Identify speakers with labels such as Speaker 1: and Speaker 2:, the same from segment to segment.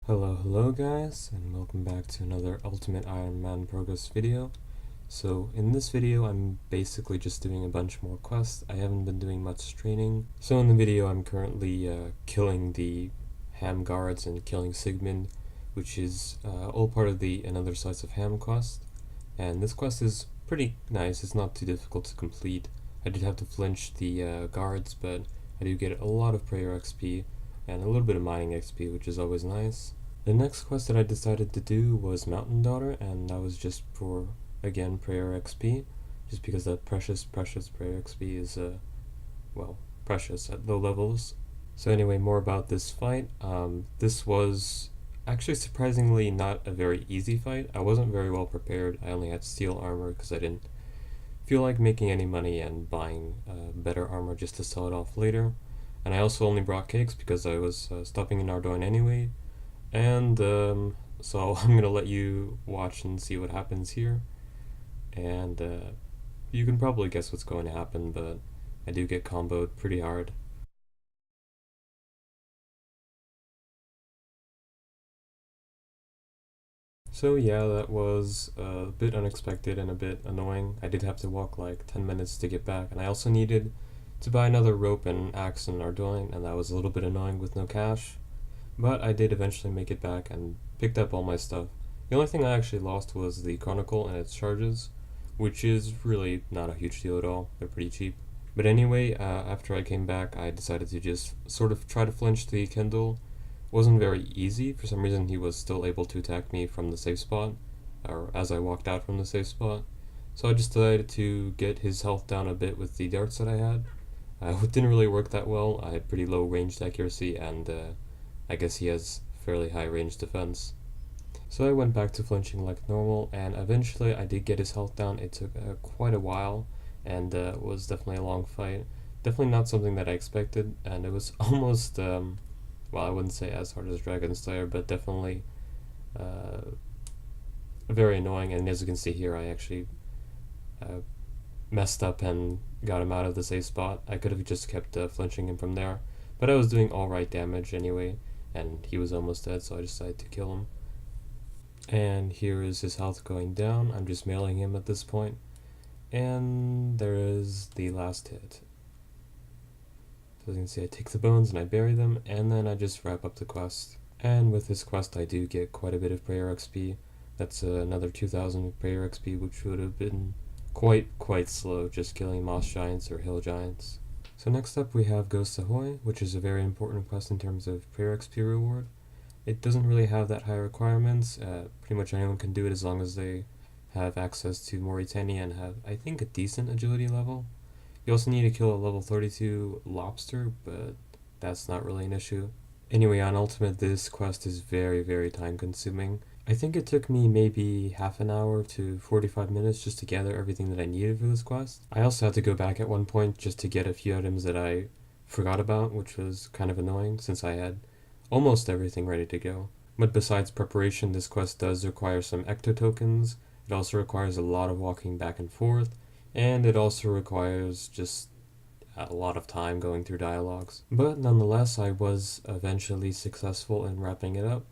Speaker 1: Hello guys, and welcome back to another Ultimate Iron Man progress video. So in this video I'm basically just doing a bunch more quests. I haven't been doing much training. So in the video I'm currently killing the Ham guards and killing Sigmund, which is all part of the Another Slice of Ham quest. And this quest is pretty nice, it's not too difficult to complete. I did have to flinch the guards, but I do get a lot of prayer XP and a little bit of mining XP, which is always nice. The next quest that I decided to do was Mountain Daughter, and that was just for, again, prayer XP, just because that precious prayer XP is, well, precious at low levels. So anyway, more about this fight. This was actually surprisingly not a very easy fight. I wasn't very well prepared. I only had steel armor because I didn't feel like making any money and buying better armor just to sell it off later. And I also only brought cakes because I was stopping in Ardoin anyway. And so I'm gonna let you watch and see what happens here. And you can probably guess what's going to happen, but I do get comboed pretty hard. So yeah, that was a bit unexpected and a bit annoying. I did have to walk like 10 minutes to get back, and I also needed to buy another rope and axe in Ardoin, and that was a little bit annoying with no cash. But I did eventually make it back and picked up all my stuff. The only thing I actually lost was the Chronicle and its charges, which is really not a huge deal at all. They're pretty cheap. But anyway, after I came back, I decided to just sort of try to flinch the Kindle. It wasn't very easy. For some reason, he was still able to attack me from the safe spot, or as I walked out from the safe spot. So I just decided to get his health down a bit with the darts that I had. It didn't really work that well. I had pretty low ranged accuracy, and I guess he has fairly high range defense. So I went back to flinching like normal, and eventually I did get his health down. It took quite a while, and was definitely a long fight. Definitely not something that I expected, and it was almost, well, I wouldn't say as hard as Dragon Slayer, but definitely uh, very annoying. And as you can see here, I actually uh, messed up and got him out of the safe spot. I could have just kept flinching him from there, but I was doing alright damage anyway, and he was almost dead, so I decided to kill him. And here is his health going down. I'm just mailing him at this point. And there is the last hit. So as you can see, I take the bones and I bury them, and then I just wrap up the quest. And with this quest I do get quite a bit of prayer XP. That's another 2000 prayer XP, which would have been quite slow just killing moss giants or hill giants. So next up we have Ghost Ahoy, which is a very important quest in terms of prayer XP reward. It doesn't really have that high requirements. Pretty much anyone can do it as long as they have access to Mauritania and have, I think, a decent agility level. You also need to kill a level 32 lobster, but that's not really an issue. Anyway, on Ultimate, this quest is very time consuming. I think it took me maybe half an hour to 45 minutes just to gather everything that I needed for this quest. I also had to go back at one point just to get a few items that I forgot about, which was kind of annoying since I had almost everything ready to go. But besides preparation, this quest does require some ecto tokens. It also requires a lot of walking back and forth, and it also requires just a lot of time going through dialogues. But nonetheless, I was eventually successful in wrapping it up.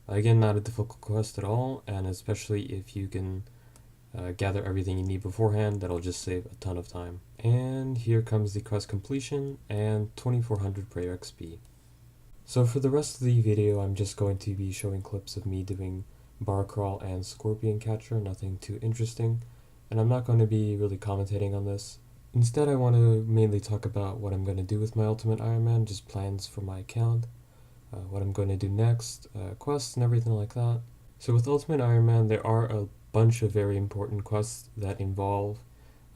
Speaker 1: Again, not a difficult quest at all, and especially if you can gather everything you need beforehand, that'll just save a ton of time. And here comes the quest completion and 2400 prayer XP. So for the rest of the video, I'm just going to be showing clips of me doing bar crawl and scorpion catcher, nothing too interesting, and I'm not going to be really commentating on this. Instead, I want to mainly talk about what I'm going to do with my Ultimate Iron Man, just plans for my account, what I'm going to do next, quests and everything like that. So with Ultimate Iron Man, there are a bunch of very important quests that involve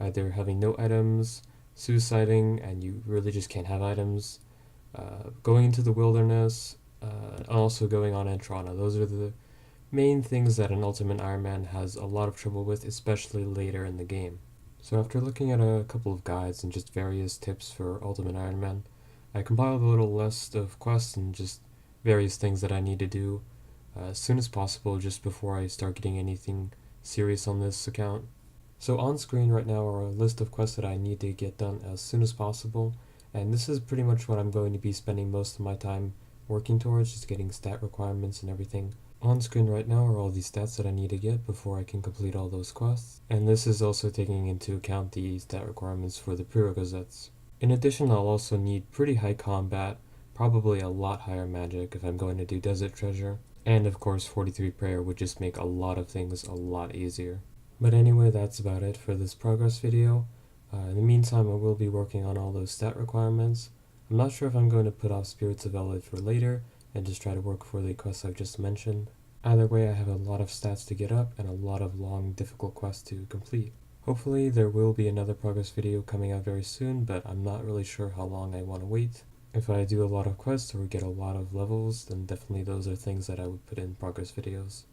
Speaker 1: either having no items, suiciding, and you really just can't have items, going into the wilderness, and also going on Entrana. Those are the main things that an Ultimate Iron Man has a lot of trouble with, especially later in the game. So after looking at a couple of guides and just various tips for Ultimate Iron Man, I compiled a little list of quests and just various things that I need to do as soon as possible just before I start getting anything serious on this account. So on screen right now are a list of quests that I need to get done as soon as possible, and this is pretty much what I'm going to be spending most of my time working towards, just getting stat requirements and everything. On screen right now are all the stats that I need to get before I can complete all those quests, and this is also taking into account the stat requirements for the prerequisites. In addition, I'll also need pretty high combat, probably a lot higher magic if I'm going to do Desert Treasure, and of course 43 Prayer would just make a lot of things a lot easier. But anyway, that's about it for this progress video. In the meantime, I will be working on all those stat requirements. I'm not sure if I'm going to put off Spirits of Elid for later, and just try to work for the quests I've just mentioned. Either way, I have a lot of stats to get up and a lot of long, difficult quests to complete. Hopefully there will be another progress video coming out very soon, but I'm not really sure how long I want to wait. If I do a lot of quests or get a lot of levels, then definitely those are things that I would put in progress videos.